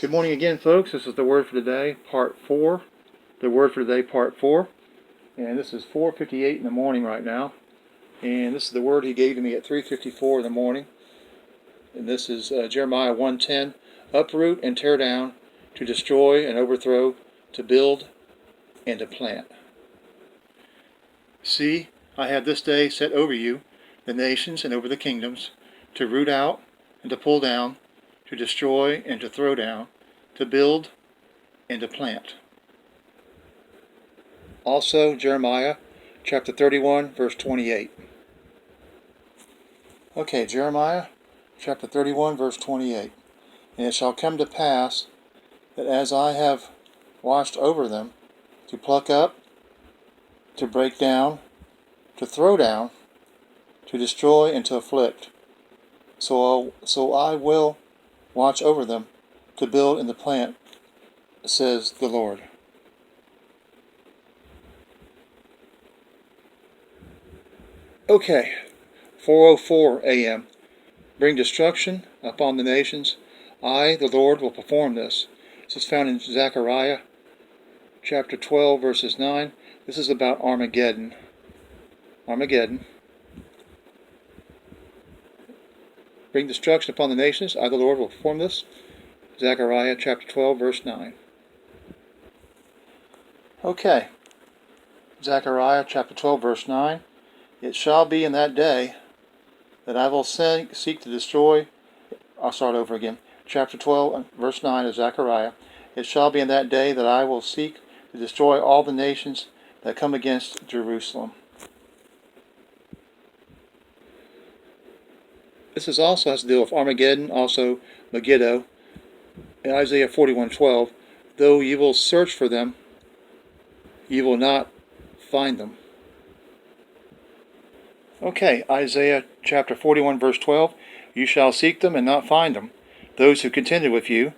Good morning again, folks. This is the Word for Today, Part 4. The Word for Today, Part 4. And this is 4:58 in the morning right now. And this is the word He gave to me at 3:54 in the morning. And this is Jeremiah 1:10. Uproot and tear down, to destroy and overthrow, to build and to plant. See, I have this day set over you the nations and over the kingdoms, to root out and to pull down, to destroy and to throw down, to build and to plant. Also, Jeremiah chapter 31, verse 28. Okay, Jeremiah chapter 31, verse 28. And it shall come to pass that as I have watched over them, to pluck up, to break down, to throw down, to destroy, and to afflict, so I will watch over them, to build and to plant, says the Lord. Okay, 4:04 a.m. Bring destruction upon the nations. I, the Lord, will perform this. This is found in Zechariah chapter 12, verses 9. This is about Armageddon. Armageddon. Bring destruction upon the nations. I, the Lord, will perform this. Zechariah chapter 12, verse 9. Okay. Zechariah chapter 12, verse 9. It shall be in that day that I will seek to destroy. I'll start over again. Chapter 12, verse 9 of Zechariah. It shall be in that day that I will seek to destroy all the nations that come against Jerusalem. This is also has to deal with Armageddon, also Megiddo. In Isaiah 41:12, though you will search for them, you will not find them. Okay, Isaiah chapter 41, verse 12. You shall seek them and not find them. Those who contended with you,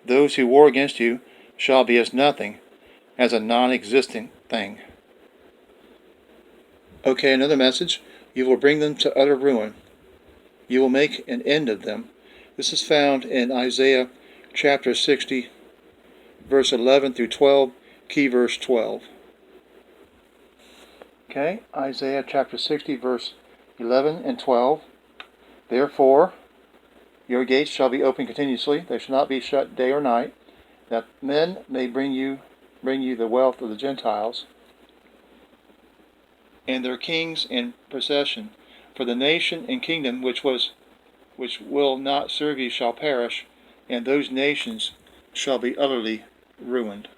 those who war against you, shall be as nothing, as a non-existent thing. Okay, another message. You will bring them to utter ruin. You will make an end of them. This is found in Isaiah chapter 60, verse 11 through 12, key verse 12. Okay, Isaiah chapter 60, verse 11 and 12. Therefore, your gates shall be open continuously; they shall not be shut day or night, that men may bring you the wealth of the Gentiles, and their kings in possession. For the nation and kingdom which will not serve you shall perish, and those nations shall be utterly ruined.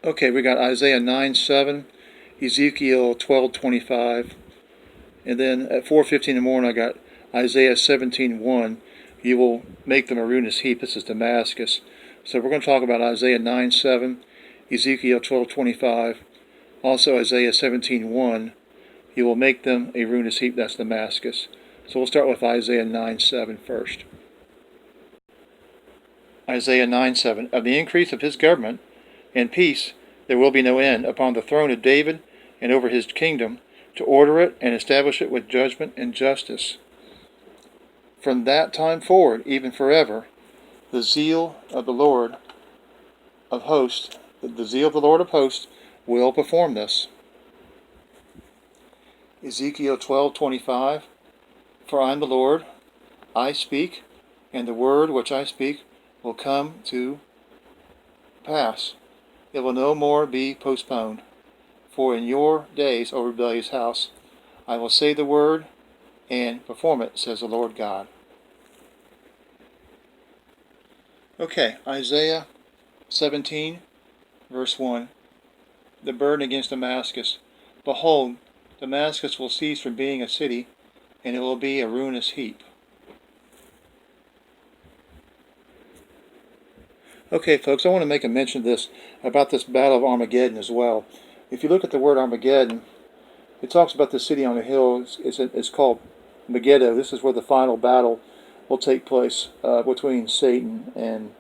Okay, we got Isaiah 9:7, Ezekiel 12:25, and then at 4:15 in the morning I got Isaiah 17:1. You will make them a ruinous heap. This is Damascus. So we're going to talk about Isaiah 9:7, Ezekiel 12:25, also Isaiah 17:1. You will make them a ruinous heap. That's Damascus. So we'll start with Isaiah 9:7 first. Isaiah 9:7. Of the increase of his government and peace there will be no end upon the throne of David and over his kingdom, to order it and establish it with judgment and justice. From that time forward, even forever, the zeal of the Lord of hosts, will perform this. Ezekiel 12:25. For I am the Lord, I speak, and the word which I speak will come to pass. It will no more be postponed. For in your days, O rebellious house, I will say the word and perform it, says the Lord God. Okay, Isaiah 17, verse 1. The burden against Damascus. Behold, Damascus will cease from being a city, and it will be a ruinous heap. Okay, folks, I want to make a mention of this, about this battle of Armageddon as well. If you look at the word Armageddon, it talks about the city on a hill. It's called Megiddo. This is where the final battle will take place between Satan and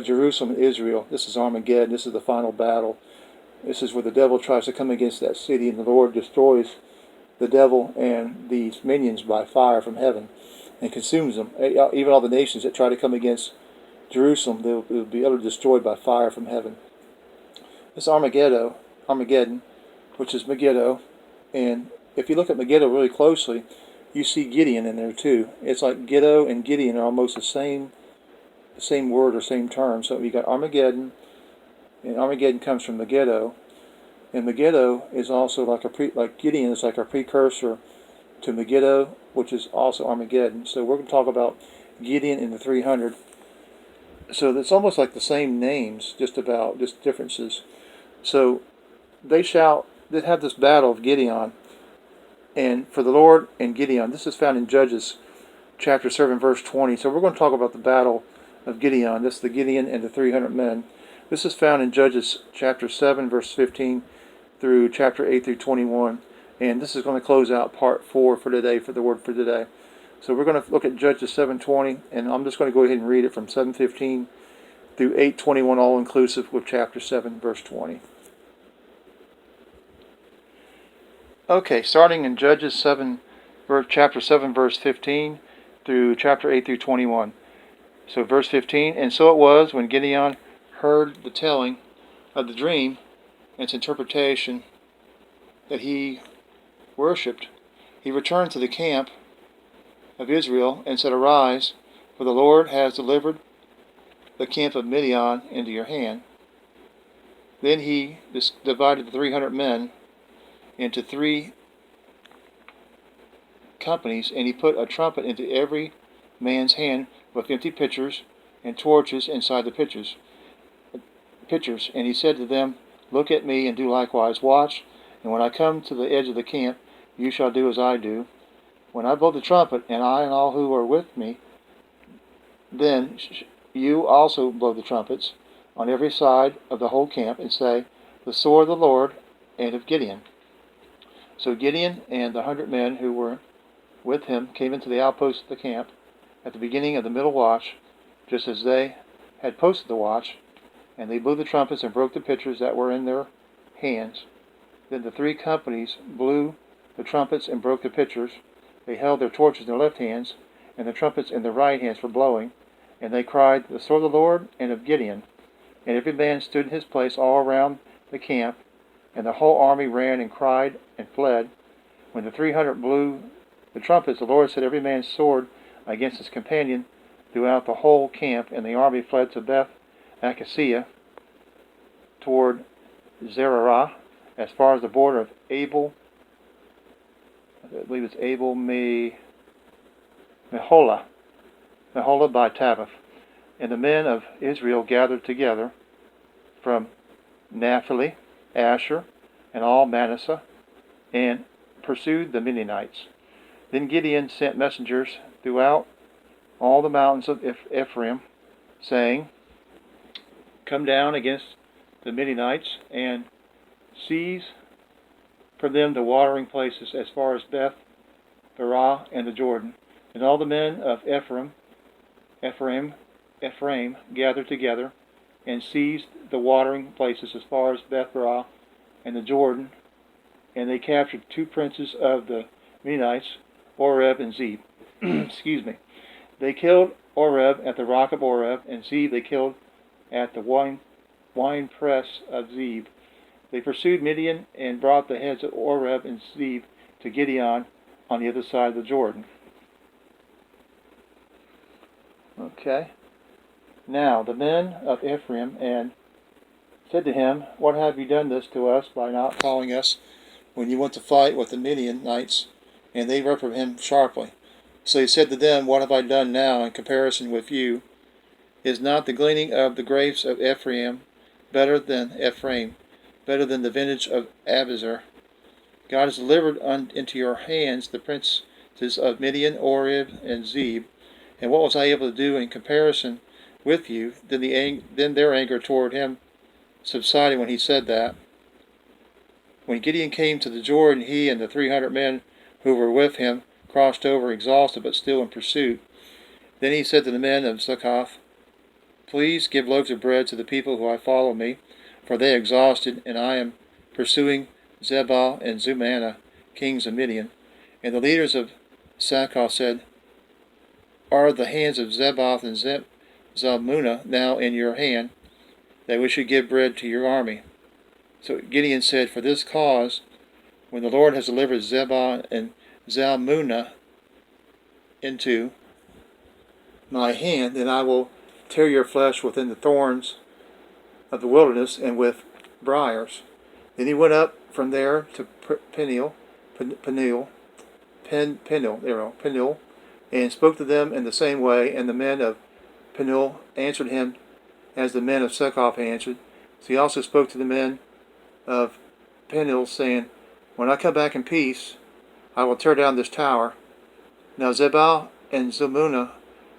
Jerusalem and Israel. This is Armageddon. This is the final battle. This is where the devil tries to come against that city, and the Lord destroys the devil and these minions by fire from heaven and consumes them. Even all the nations that try to come against Jerusalem, they will be utterly destroyed by fire from heaven. This Armageddon, which is Megiddo, and if you look at Megiddo really closely, you see Gideon in there too. It's like Giddo and Gideon are almost the same word or same term. So you got Armageddon, and Armageddon comes from Megiddo, and Megiddo is also like Gideon is like a precursor to Megiddo, which is also Armageddon. So we're going to talk about Gideon in the 300. So it's almost like the same names, just differences. So they have this battle of Gideon, and for the Lord and Gideon. This is found in Judges chapter 7, verse 20. So we're going to talk about the battle of Gideon. This is the Gideon and the 300 men. This is found in Judges chapter 7, verse 15 through chapter 8 through 21. And this is going to close out part 4 for today, for the word for today. So we're going to look at Judges 7:20, and I'm just going to go ahead and read it from 7:15 through 8:21, all inclusive with chapter 7, verse 20. Okay, starting in Judges 7, chapter 7, verse 15 through chapter 8 through 21. So verse 15, and so it was when Gideon heard the telling of the dream and its interpretation that he worshipped, he returned to the camp of Israel and said, Arise, for the Lord has delivered the camp of Midian into your hand. Then he divided the 300 men into 3 companies, and he put a trumpet into every man's hand with empty pitchers and torches inside the pitchers. And he said to them, Look at me and do likewise. Watch, and when I come to the edge of the camp, you shall do as I do. When I blow the trumpet, and I and all who are with me, then you also blow the trumpets on every side of the whole camp, and say, The sword of the Lord and of Gideon. So Gideon and the 100 men who were with him came into the outpost of the camp at the beginning of the middle watch, just as they had posted the watch, and they blew the trumpets and broke the pitchers that were in their hands. Then the 3 companies blew the trumpets and broke the pitchers. They held their torches in their left hands, and the trumpets in their right hands for blowing, and they cried, The sword of the Lord and of Gideon. And every man stood in his place all around the camp, and the whole army ran and cried and fled. When the 300 blew the trumpets, the Lord set every man's sword against his companion throughout the whole camp, and the army fled to Beth Acacia toward Zerah, as far as the border of Abel, I believe it's Abel Meholah by Tabith. And the men of Israel gathered together from Naphtali, Asher, and all Manasseh, and pursued the Midianites. Then Gideon sent messengers throughout all the mountains of Ephraim, saying, Come down against the Midianites, and seize for them the watering places as far as Beth Barah and the Jordan. And all the men of Ephraim gathered together and seized the watering places as far as Beth Barah and the Jordan. And they captured 2 princes of the Midianites, Oreb and Zeb. Excuse me. They killed Oreb at the rock of Oreb, and Zeb they killed at the wine press of Zeb. They pursued Midian and brought the heads of Oreb and Zeb to Gideon on the other side of the Jordan. Okay. Now the men of Ephraim and said to him, What have you done this to us by not calling us when you went to fight with the Midianites? And they reproved him sharply. So he said to them, What have I done now in comparison with you? Is not the gleaning of the grapes of Ephraim better than the vintage of Abiezer? God has delivered into your hands the princes of Midian, Oreb, and Zeb. And what was I able to do in comparison with you? Then their anger toward him subsided when he said that. When Gideon came to the Jordan, he and the 300 men who were with him crossed over, exhausted but still in pursuit. Then he said to the men of Succoth, Please give loaves of bread to the people who follow me, for they are exhausted, and I am pursuing Zebah and Zumana. kings of Midian. And the leaders of Succoth said, Are the hands of Zeboth and Zalmunna now in your hand, that we should give bread to your army? So Gideon said, For this cause, when the Lord has delivered Zebah and Zalmunna into my hand, then I will tear your flesh within the thorns of the wilderness and with briars. Then he went up from there to Peniel, and spoke to them in the same way, and the men of Peniel answered him as the men of Succoth answered. So he also spoke to the men of Peniel, saying, When I come back in peace, I will tear down this tower. Now Zebah and Zalmunna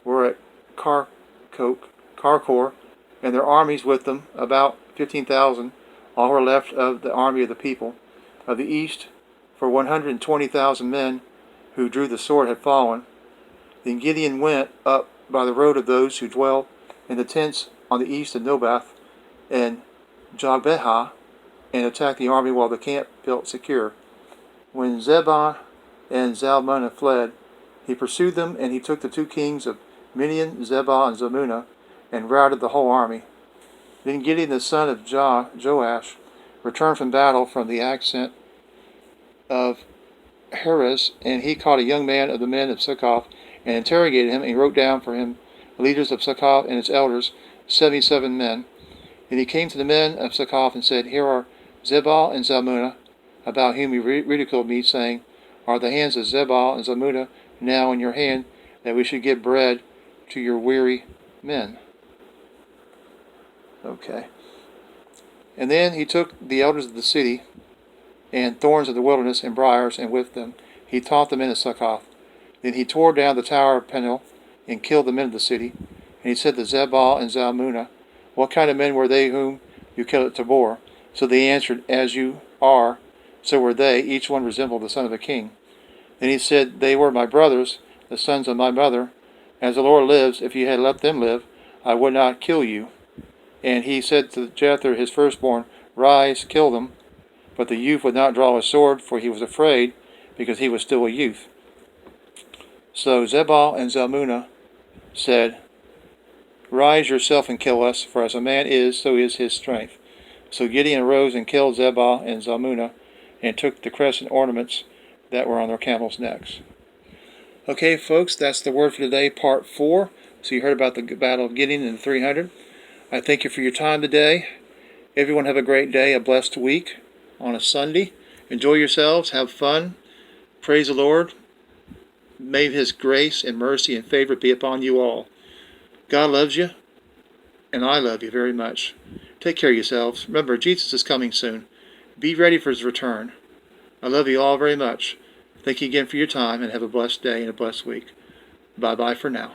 were at Karkor, and their armies with them, about 15,000, all who were left of the army of the people of the east, for 120,000 men who drew the sword had fallen. Then Gideon went up by the road of those who dwell in the tents on the east of Nobath and Jogbehah, and attacked the army while the camp felt secure. When Zebah and Zalmunna fled, he pursued them, and he took the 2 kings of Midian, Zebah and Zalmunna, and routed the whole army. Then Gideon the son of Joash returned from battle from the ascent of Heres, and he caught a young man of the men of Succoth, and interrogated him, and he wrote down for him the leaders of Succoth and its elders, 77 men. And he came to the men of Succoth and said, Here are Zebah and Zalmunna, about whom you ridiculed me, saying, Are the hands of Zebah and Zalmunna now in your hand, that we should give bread to your weary men? Okay. And then he took the elders of the city, and thorns of the wilderness, and briars, and with them he taught the men of Succoth. Then he tore down the tower of Peniel, and killed the men of the city. And he said to Zebah and Zalmunna, What kind of men were they whom you killed at Tabor? So they answered, As you are, so were they. Each one resembled the son of a king. Then he said, They were my brothers, the sons of my mother. As the Lord lives, if you had let them live, I would not kill you. And he said to Jether, his firstborn, Rise, kill them. But the youth would not draw his sword, for he was afraid, because he was still a youth. So Zebah and Zalmunna said, Rise yourself and kill us, for as a man is, so is his strength. So Gideon arose and killed Zebah and Zalmunna, and took the crescent ornaments that were on their camels' necks. Okay, folks, that's the word for today, part 4. So you heard about the Battle of Gideon in the 300. I thank you for your time today. Everyone have a great day, a blessed week on a Sunday. Enjoy yourselves, have fun, praise the Lord. May His grace and mercy and favor be upon you all. God loves you, and I love you very much. Take care of yourselves. Remember, Jesus is coming soon. Be ready for His return. I love you all very much. Thank you again for your time, and have a blessed day and a blessed week. Bye-bye for now.